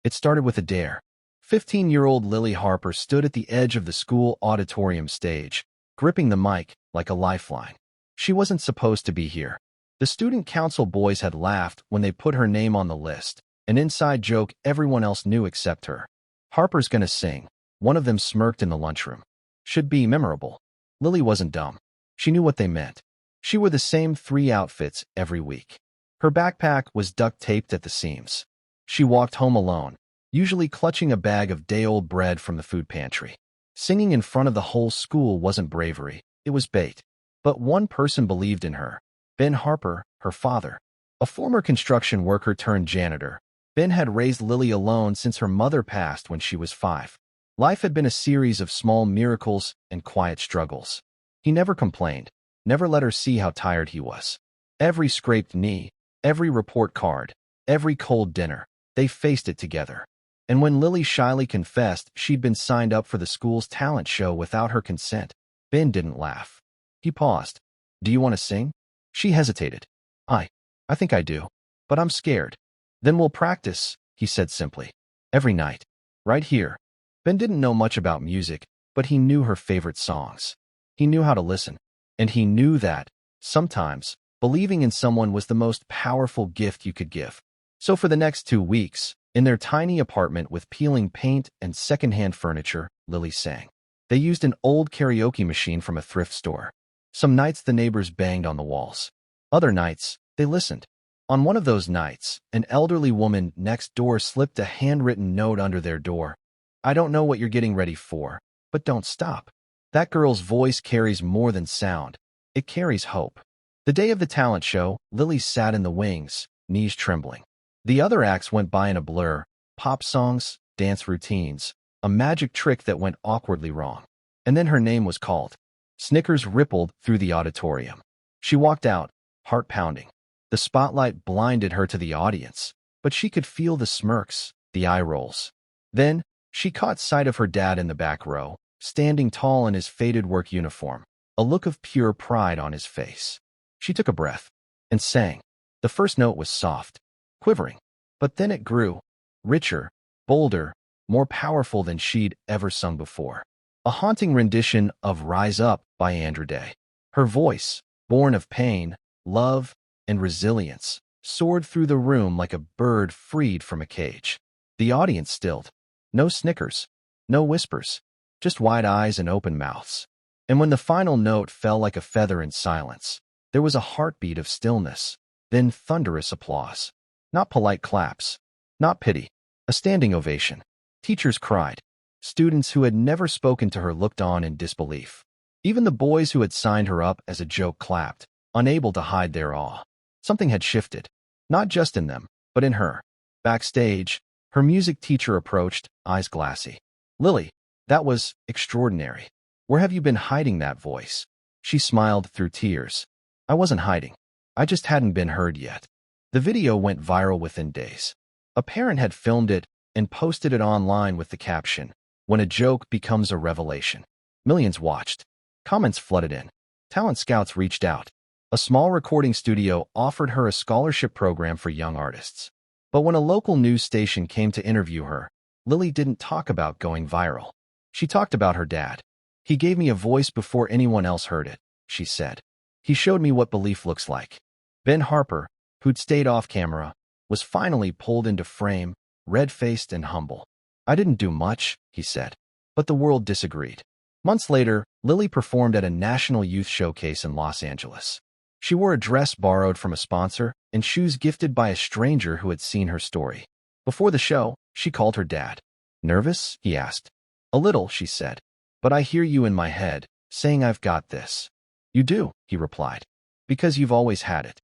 It started with a dare. 15-year-old Lily Harper stood at the edge of the school auditorium stage, gripping the mic like a lifeline. She wasn't supposed to be here. The student council boys had laughed when they put her name on the list, an inside joke everyone else knew except her. Harper's gonna sing. One of them smirked in the lunchroom. Should be memorable. Lily wasn't dumb. She knew what they meant. She wore the same 3 outfits every week. Her backpack was duct-taped at the seams. She walked home alone, usually clutching a bag of day-old bread from the food pantry. Singing in front of the whole school wasn't bravery, it was bait. But one person believed in her. Ben Harper, her father. A former construction worker turned janitor, Ben had raised Lily alone since her mother passed when she was 5. Life had been a series of small miracles and quiet struggles. He never complained, never let her see how tired he was. Every scraped knee, every report card, every cold dinner, they faced it together. And when Lily shyly confessed she'd been signed up for the school's talent show without her consent, Ben didn't laugh. He paused. Do you want to sing? She hesitated. I think I do, but I'm scared. Then we'll practice, he said simply. Every night. Right here. Ben didn't know much about music, but he knew her favorite songs. He knew how to listen. And he knew that, sometimes, believing in someone was the most powerful gift you could give. So for the next 2 weeks, in their tiny apartment with peeling paint and secondhand furniture, Lily sang. They used an old karaoke machine from a thrift store. Some nights the neighbors banged on the walls. Other nights, they listened. On one of those nights, an elderly woman next door slipped a handwritten note under their door. I don't know what you're getting ready for, but don't stop. That girl's voice carries more than sound. It carries hope. The day of the talent show, Lily sat in the wings, knees trembling. The other acts went by in a blur, pop songs, dance routines, a magic trick that went awkwardly wrong. And then her name was called. Snickers rippled through the auditorium. She walked out, heart pounding. The spotlight blinded her to the audience, but she could feel the smirks, the eye rolls. Then, she caught sight of her dad in the back row, standing tall in his faded work uniform, a look of pure pride on his face. She took a breath and sang. The first note was soft, quivering, but then it grew, richer, bolder, more powerful than she'd ever sung before. A haunting rendition of Rise Up by Andrew Day. Her voice, born of pain, love, and resilience, soared through the room like a bird freed from a cage. The audience stilled. No snickers, no whispers, just wide eyes and open mouths. And when the final note fell like a feather in silence, there was a heartbeat of stillness, then thunderous applause. Not polite claps, not pity, a standing ovation. Teachers cried. Students who had never spoken to her looked on in disbelief. Even the boys who had signed her up as a joke clapped, unable to hide their awe. Something had shifted, not just in them, but in her. Backstage, her music teacher approached, eyes glassy. Lily, that was extraordinary. Where have you been hiding that voice? She smiled through tears. I wasn't hiding. I just hadn't been heard yet. The video went viral within days. A parent had filmed it and posted it online with the caption, "When a joke becomes a revelation." Millions watched. Comments flooded in. Talent scouts reached out. A small recording studio offered her a scholarship program for young artists. But when a local news station came to interview her, Lily didn't talk about going viral. She talked about her dad. He gave me a voice before anyone else heard it, she said. He showed me what belief looks like. Ben Harper, who'd stayed off camera, was finally pulled into frame, red-faced and humble. I didn't do much, he said. But the world disagreed. Months later, Lily performed at a national youth showcase in Los Angeles. She wore a dress borrowed from a sponsor and shoes gifted by a stranger who had seen her story. Before the show, she called her dad. Nervous? He asked. A little, she said. But I hear you in my head, saying I've got this. You do, he replied. Because you've always had it.